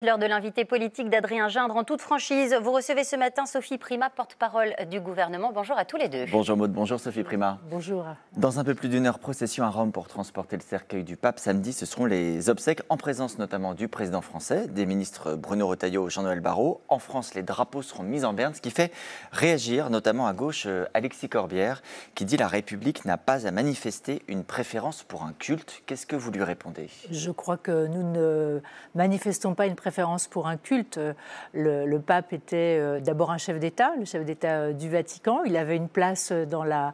L'heure de l'invité politique d'Adrien Gindre en toute franchise. Vous recevez ce matin Sophie Primas, porte-parole du gouvernement. Bonjour à tous les deux. Bonjour Maud, bonjour Sophie Primas. Bonjour. Dans un peu plus d'une heure, procession à Rome pour transporter le cercueil du pape. Samedi, ce seront les obsèques en présence notamment du président français, des ministres Bruno Retailleau et Jean-Noël Barrot. En France, les drapeaux seront mis en berne, ce qui fait réagir notamment à gauche Alexis Corbière, qui dit la République n'a pas à manifester une préférence pour un culte. Qu'est-ce que vous lui répondez? Je crois que nous ne manifestons pas une préférence pour un culte. Le pape était d'abord un chef d'État, le chef d'État du Vatican. Il avait une place dans la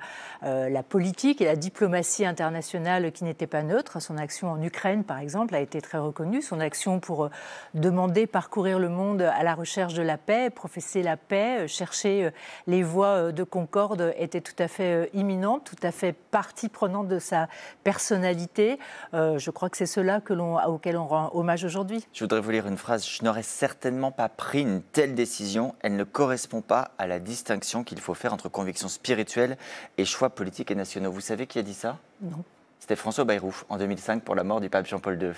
politique et la diplomatie internationale qui n'était pas neutre. Son action en Ukraine, par exemple, a été très reconnue. Son action pour demander, parcourir le monde à la recherche de la paix, professer la paix, chercher les voies de concorde était tout à fait imminente, tout à fait partie prenante de sa personnalité. Je crois que c'est cela auquel on rend hommage aujourd'hui. Je voudrais vous lire une phrase. Je n'aurais certainement pas pris une telle décision. Elle ne correspond pas à la distinction qu'il faut faire entre convictions spirituelles et choix politiques et nationaux. Vous savez qui a dit ça? Non. C'était François Bayrou en 2005 pour la mort du pape Jean-Paul II.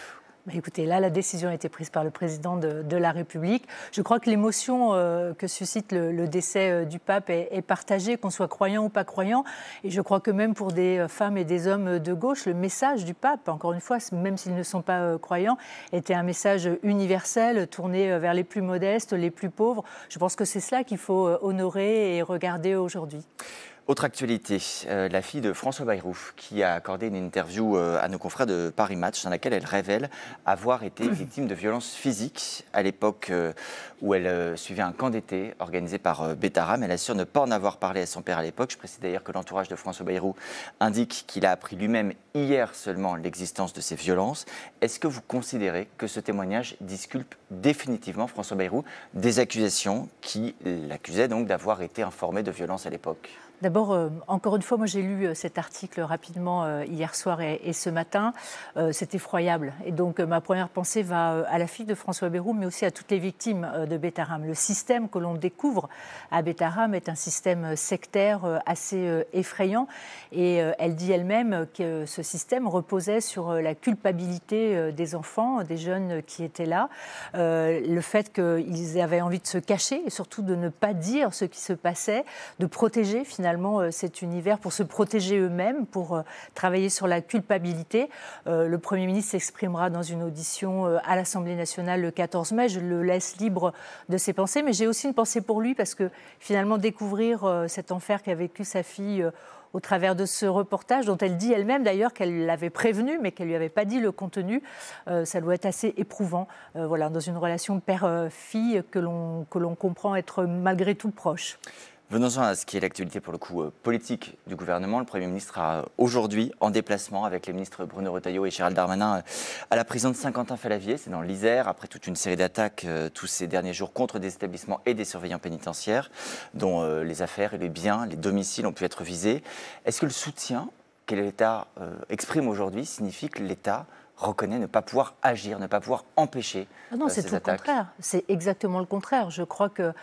Écoutez, là, la décision a été prise par le président de la République. Je crois que l'émotion que suscite le décès du pape est partagée, qu'on soit croyant ou pas croyant. Et je crois que même pour des femmes et des hommes de gauche, le message du pape, encore une fois, même s'ils ne sont pas croyants, était un message universel, tourné vers les plus modestes, les plus pauvres. Je pense que c'est cela qu'il faut honorer et regarder aujourd'hui. Autre actualité, la fille de François Bayrou qui a accordé une interview à nos confrères de Paris Match dans laquelle elle révèle avoir été victime de violences physiques à l'époque où elle suivait un camp d'été organisé par Betharam. Elle assure ne pas en avoir parlé à son père à l'époque. Je précise d'ailleurs que l'entourage de François Bayrou indique qu'il a appris lui-même hier seulement l'existence de ces violences. Est-ce que vous considérez que ce témoignage disculpe définitivement François Bayrou des accusations qui l'accusaient donc d'avoir été informé de violences à l'époque? D'abord, encore une fois, moi j'ai lu cet article rapidement hier soir et ce matin. C'est effroyable. Et donc ma première pensée va à la fille de François Bayrou, mais aussi à toutes les victimes de Betharam. Le système que l'on découvre à Betharam est un système sectaire assez effrayant. Et elle dit elle-même que ce système reposait sur la culpabilité des enfants, des jeunes qui étaient là. Le fait qu'ils avaient envie de se cacher et surtout de ne pas dire ce qui se passait, de protéger finalement cet univers pour se protéger eux-mêmes, pour travailler sur la culpabilité. Le Premier ministre s'exprimera dans une audition à l'Assemblée nationale le 14 mai. Je le laisse libre de ses pensées, mais j'ai aussi une pensée pour lui parce que finalement découvrir cet enfer qu'a vécu sa fille au travers de ce reportage, dont elle dit elle-même d'ailleurs qu'elle l'avait prévenu, mais qu'elle ne lui avait pas dit le contenu, ça doit être assez éprouvant, voilà, dans une relation père-fille que l'on comprend être malgré tout proche. Venons-en à ce qui est l'actualité pour le coup politique du gouvernement. Le Premier ministre sera aujourd'hui en déplacement avec les ministres Bruno Retailleau et Gérald Darmanin à la prison de Saint-Quentin-Fallavier, c'est dans l'Isère, après toute une série d'attaques tous ces derniers jours contre des établissements et des surveillants pénitentiaires, dont les affaires et les biens, les domiciles ont pu être visés. Est-ce que le soutien que l'État exprime aujourd'hui signifie que l'État reconnaît ne pas pouvoir agir, ne pas pouvoir empêcher non, c'est ces tout attaques? le contraire. C'est exactement le contraire. Je crois que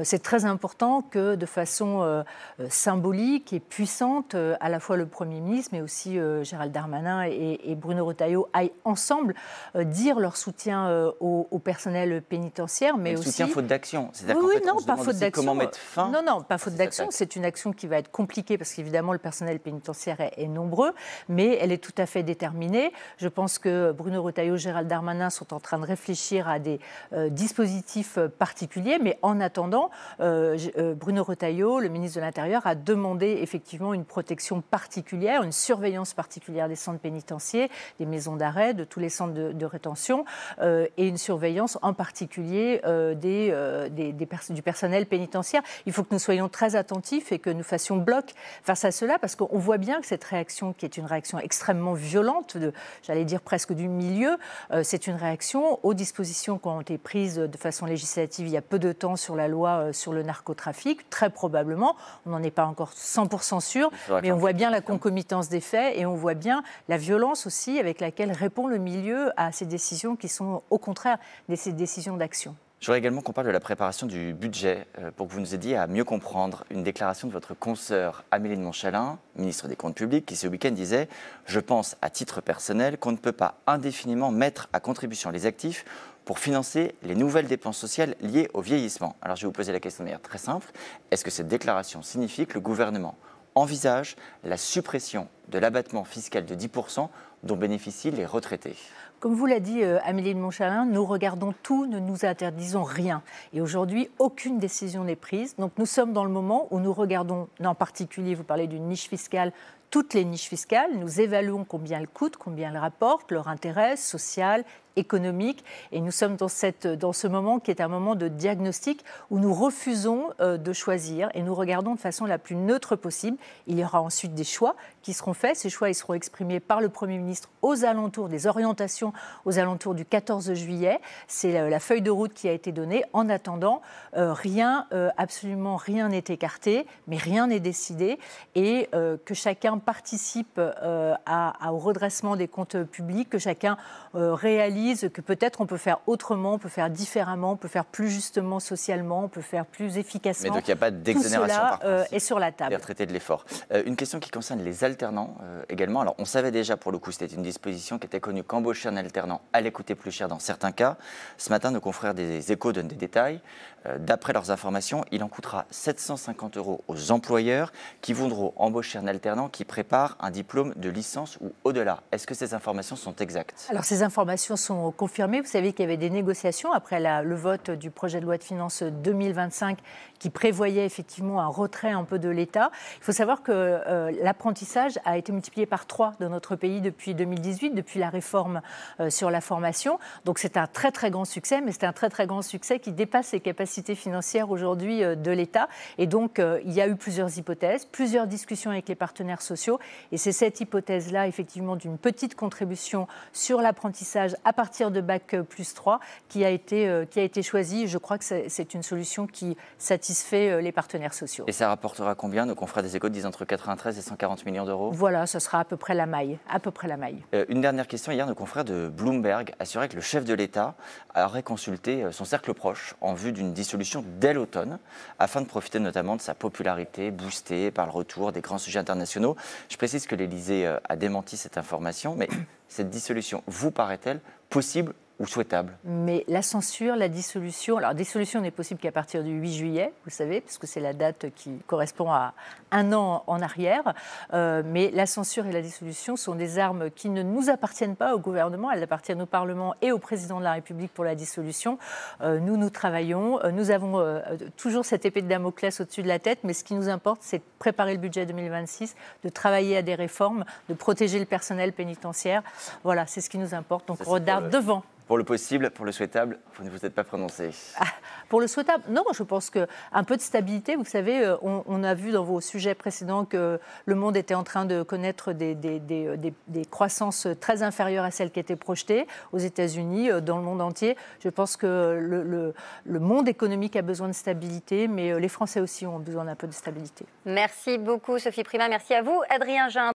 c'est très important que de façon symbolique et puissante, à la fois le Premier ministre, mais aussi Gérald Darmanin et Bruno Retailleau aillent ensemble dire leur soutien au personnel pénitentiaire, mais aussi... soutien faute d'action. Oui, non, pas faute d'action. Comment mettre fin? Non, pas faute d'action. C'est une action qui va être compliquée parce qu'évidemment le personnel pénitentiaire est nombreux, mais elle est tout à fait déterminée. Je pense que Bruno Retailleau et Gérald Darmanin sont en train de réfléchir à des dispositifs particuliers, mais en attendant, Bruno Retailleau, le ministre de l'Intérieur, a demandé effectivement une protection particulière, une surveillance particulière des centres pénitentiaires, des maisons d'arrêt, de tous les centres de rétention, et une surveillance en particulier du personnel pénitentiaire. Il faut que nous soyons très attentifs et que nous fassions bloc face à cela, parce qu'on voit bien que cette réaction, qui est une réaction extrêmement violente, j'allais dire presque du milieu, c'est une réaction aux dispositions qui ont été prises de façon législative il y a peu de temps sur la loi sur le narcotrafic, très probablement, on n'en est pas encore 100% sûr, mais on voit bien la concomitance des faits et on voit bien la violence aussi avec laquelle répond le milieu à ces décisions qui sont au contraire ces décisions d'action. Je voudrais également qu'on parle de la préparation du budget pour que vous nous aidiez à mieux comprendre une déclaration de votre consoeur Amélie de Montchalin, ministre des Comptes publics, qui ce week-end disait « Je pense à titre personnel qu'on ne peut pas indéfiniment mettre à contribution les actifs pour financer les nouvelles dépenses sociales liées au vieillissement. Alors je vais vous poser la question de manière très simple. Est-ce que cette déclaration signifie que le gouvernement envisage la suppression de l'abattement fiscal de 10% dont bénéficient les retraités? Comme vous l'a dit Amélie de Montchalin, nous regardons tout, ne nous interdisons rien. Et aujourd'hui, aucune décision n'est prise. Donc nous sommes dans le moment où nous regardons, en particulier, vous parlez d'une niche fiscale, toutes les niches fiscales. Nous évaluons combien elles coûtent, combien elles rapportent, leur intérêt social, économique. Et nous sommes dans ce moment qui est un moment de diagnostic où nous refusons de choisir et nous regardons de façon la plus neutre possible. Il y aura ensuite des choix qui seront faits. Ces choix ils seront exprimés par le Premier ministre aux alentours des orientations, aux alentours du 14 juillet. C'est la feuille de route qui a été donnée. En attendant, absolument rien n'est écarté, mais rien n'est décidé. Et que chacun participe au redressement des comptes publics, que chacun réalise que peut-être on peut faire autrement, on peut faire différemment, on peut faire plus justement socialement, on peut faire plus efficacement. Mais donc il n'y a pas d'exonération par principe est sur la table. Les retraités de l'effort. Une question qui concerne les alternants également. Alors on savait déjà pour le coup, c'était une disposition qui était connue qu'embaucher un alternant allait coûter plus cher dans certains cas. Ce matin, nos confrères des Échos donnent des détails. D'après leurs informations, il en coûtera 750 € aux employeurs qui voudront embaucher un alternant qui prépare un diplôme de licence ou au-delà. Est-ce que ces informations sont exactes? Alors ces informations sont confirmées. Vous savez qu'il y avait des négociations après le vote du projet de loi de finances 2025 qui prévoyait effectivement un retrait un peu de l'État. Il faut savoir que l'apprentissage a été multiplié par 3 dans notre pays depuis 2018, depuis la réforme sur la formation. Donc c'est un très très grand succès, mais c'est un très très grand succès qui dépasse les capacités financières aujourd'hui de l'État. Et donc il y a eu plusieurs hypothèses, plusieurs discussions avec les partenaires sociaux. Et c'est cette hypothèse-là, effectivement, d'une petite contribution sur l'apprentissage à partir de Bac plus 3 qui a été choisie. Je crois que c'est une solution qui satisfait les partenaires sociaux. Et ça rapportera combien? Nos confrères des Échos disent entre 93 et 140 millions d'euros. Voilà, ce sera à peu près la maille. Une dernière question. Hier, nos confrères de Bloomberg assuraient que le chef de l'État aurait consulté son cercle proche en vue d'une dissolution dès l'automne, afin de profiter notamment de sa popularité boostée par le retour des grands sujets internationaux. Je précise que l'Élysée a démenti cette information, mais cette dissolution vous paraît-elle possible ou souhaitable? Mais la censure, la dissolution... Alors, dissolution n'est possible qu'à partir du 8 juillet, vous savez, parce que c'est la date qui correspond à un an en arrière. Mais la censure et la dissolution sont des armes qui ne nous appartiennent pas au gouvernement. Elles appartiennent au Parlement et au Président de la République pour la dissolution. Nous travaillons. Nous avons toujours cette épée de Damoclès au-dessus de la tête. Mais ce qui nous importe, c'est de préparer le budget 2026, de travailler à des réformes, de protéger le personnel pénitentiaire. Voilà, c'est ce qui nous importe. Donc, on regarde devant. Pour le possible, pour le souhaitable, vous ne vous êtes pas prononcé. Pour le souhaitable, non, je pense qu'un peu de stabilité, vous savez, on a vu dans vos sujets précédents que le monde était en train de connaître des croissances très inférieures à celles qui étaient projetées aux États-Unis, dans le monde entier. Je pense que le monde économique a besoin de stabilité, mais les Français aussi ont besoin d'un peu de stabilité. Merci beaucoup Sophie Primas, merci à vous Adrien Gindre.